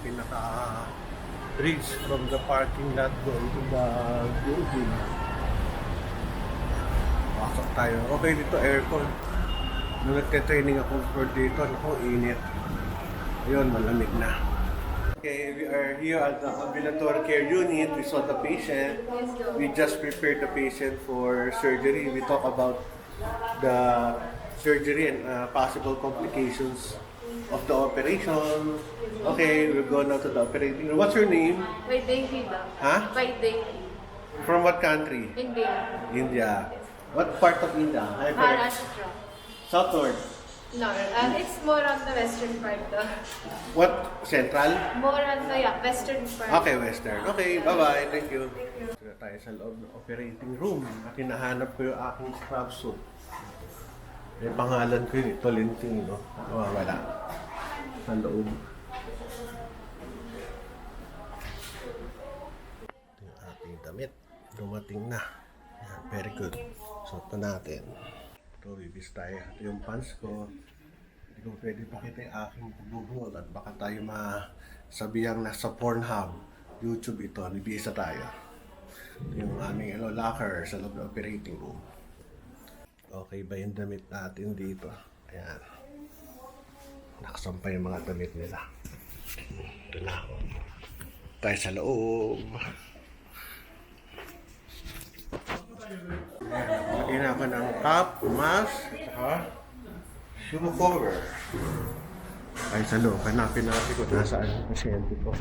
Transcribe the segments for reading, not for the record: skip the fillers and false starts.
pinaka-bridge from the parking lot going to the building. Pasok tayo. Okay, dito aircon. Nung nagte-training ako for dito, ako init. Ayun, malamig na. Okay, we are here at the ambulatory care unit. We saw the patient. We just prepared the patient for surgery. We talk about the surgery and possible complications of the operation. Okay, we'll go now to the operating room. What's your name? By Davy ba? Huh? By Davy. From what country? India. India. What part of India? Maharashtra. Southward. No, it's more on the western part though. What? Central? More on the western part. Okay, western. Okay, bye-bye. Thank you. Sila tayo sa loob ng operating room. At hinahanap ko yung aking scrub suit. May pangalan ko yun, Tolentino. Wala. Sa loob. Ito yung ating damit. Dumating na. Yan, very good. Suot na natin. Ito, bibis tayo. Ito yung pants ko. Hindi ko pwede pakita yung aking buhol at baka tayo masabihang nasa Pornhub. YouTube ito. Bibisa tayo. Ito yung aming locker sa loob ng operating room. Okay ba yung damit natin dito? Ayan. Nakasampay yung mga damit nila. Ito na ako. Tayo sa loob. Lagyan ako ng cap, mask, at shoe cover. Ay sa loob, hanapin natin kung nasaan yung pasyente ko.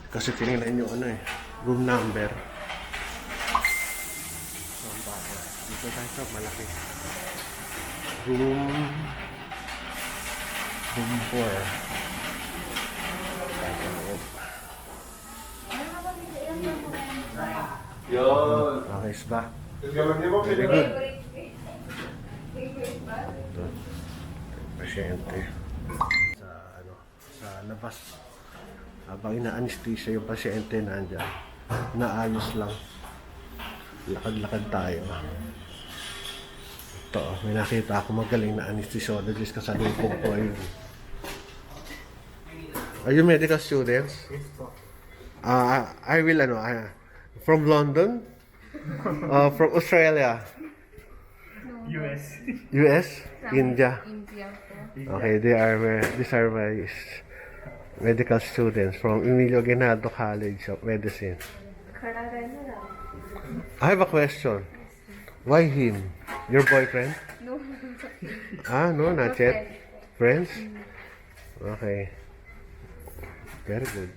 Kasi tinignan nyo room number. Dito tayo sa malaki. Room 4. Okay, ba? Very good. Ito. Pasyente. Sa labas. Habang ina-anesthesia yung pasyente nandyan. Naayos lang. Lakad-lakad tayo. Ito, may nakita ako magaling na anesthesiologist kasalubong ko ayun. Are you medical students? I will from London? From Australia? US? India? India po. Okay, these are my medical students from Emilio Aguinaldo College of Medicine. I have a question. Why him? Your boyfriend? No. No, not yet. Friends? Okay. Very good.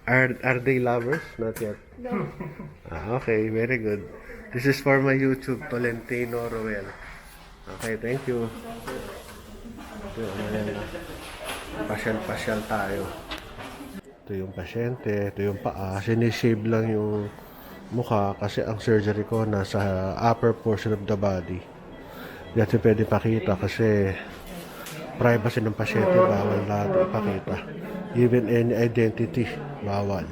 Are they lovers? Not yet. No. Okay, very good. This is for my YouTube, Tolentino Roel. Okay, thank you. Pasyal-pasyal tayo. Ito yung pasyente, ito yung paa. Sinishave lang yung mukha kasi ang surgery ko nasa upper portion of the body. Hindi natin pwede pakita kasi privacy ng pasyente bawal natin ipakita. Even any identity, bawal.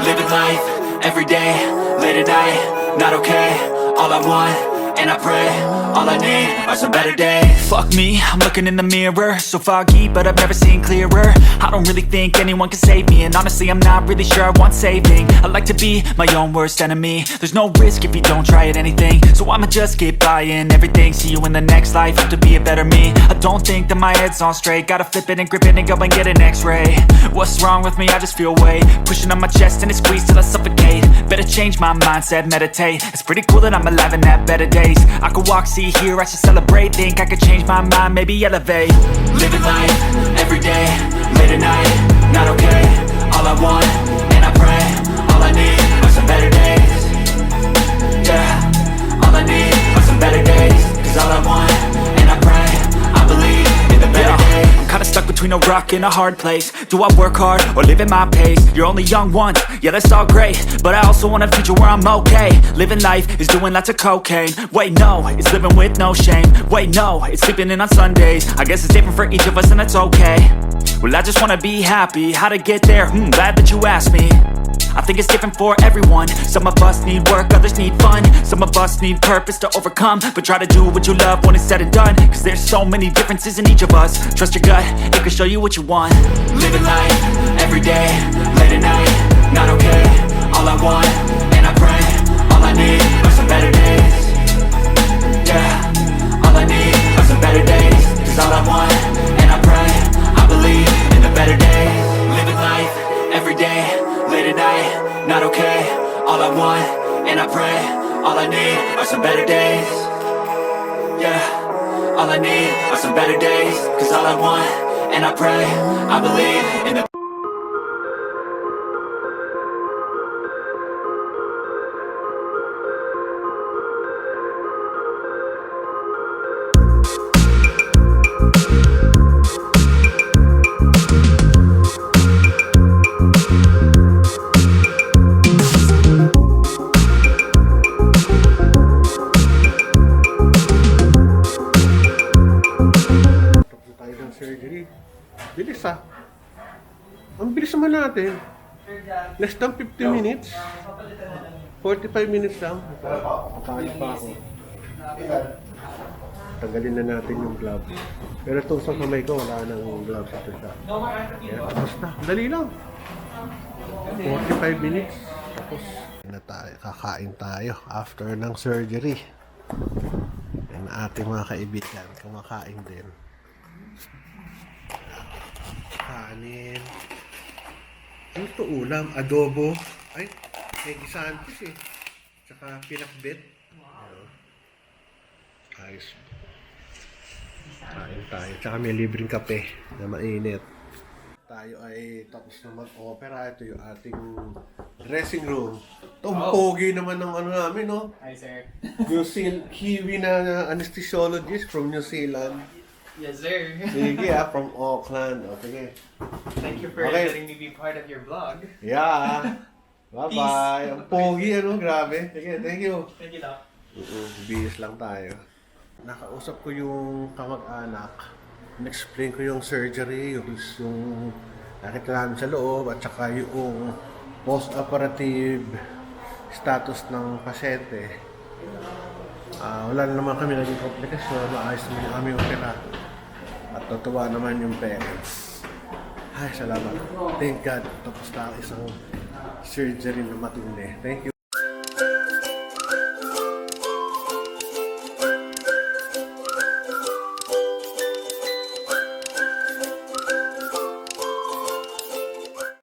Living life, every day, late at night, not okay. All I want, and I pray, all I need are some better days. Fuck me, I'm looking in the mirror, so foggy, but I've never seen clearer. I don't really think anyone can save me, and honestly I'm not really sure I want saving. I like to be my own worst enemy. There's no risk if you don't try at anything, so I'ma just keep buying everything. See you in the next life, hope to be a better me. I don't think that my head's on straight, gotta flip it and grip it and go and get an x-ray. What's wrong with me? I just feel weight pushing on my chest and it squeezes till I suffocate. Better change my mindset, meditate. It's pretty cool that I'm alive and have better days. I could walk, see, hear, I should celebrate. Think I could change my mind, maybe elevate. Living life, every day, late at night, not okay. All I want, and I pray, all I need are some better days. Yeah, all I need are some better days. Cause all I want, and I pray, I believe in the better days. I'm kinda stuck between a rock and a hard place. Do I work hard or live at my pace? You're only young once, yeah that's all great, but I also want a future where I'm okay. Living life is doing lots of cocaine. Wait no, it's living with no shame. Wait no, it's sleeping in on Sundays. I guess it's different for each of us and that's okay. Well I just wanna be happy, how to get there? Glad that you asked me. I think it's different for everyone. Some of us need work, others need fun. Some of us need purpose to overcome. But try to do what you love when it's said and done, cause there's so many differences in each of us. Trust your gut, it can show you what you want. Living life, every day, late at night, not okay. All I want, and I pray, all I need are some better days. Yeah, all I need are some better days. Cause all I want, and I pray, I believe in the better days. Living life, every day, late at night, not okay. All I want, and I pray, all I need are some better days. Yeah, all I need are some better days. Cause all I want, and I pray, I believe in the Tapos tayo ng surgery. Bilis ah. Ang bilis naman natin. Less than 50 minutes. 45 minutes lang. Kakain pa ako. Tanggalin na natin yung glove. Pero itong sa kamay ko, wala nang gloves ito siya. Kaya tapos na. Dali lang. 45 minutes. Tapos na tayo. Kakain tayo after ng surgery. Yan ang ating mga kaibigan. Kumakain din. Kanin. Ano ito ulam? Adobo. Ay, may gisantis eh. Tsaka pinakbet. Ayos. Kain tayo. Tsaka may libreng kape na mainit. Tayo ay tapos na mag-opera. Ito yung ating dressing room. Ito, pogi naman ng ano namin, no? Hi, sir. Kiwi na anesthesiologist from New Zealand. Yes, sir. Sige from Auckland. O, sige. Thank you for Okay. letting me be part of your vlog. Yeah. Bye-bye. Ang pogi, ano? Grabe. Sige, thank you. Thank you, Doc. Bihis lang tayo. Nakausap ko yung kamag-anak. In-explain ko yung surgery, yung nakita namin sa loob, at saka yung post-operative status ng pasyente. Wala na naman kami naging komplikasyon, maayos naman yung aming opera. At natuwa naman yung parents. Ay, salamat. Thank God. Tapos na ang isang surgery na matindi. Thank you.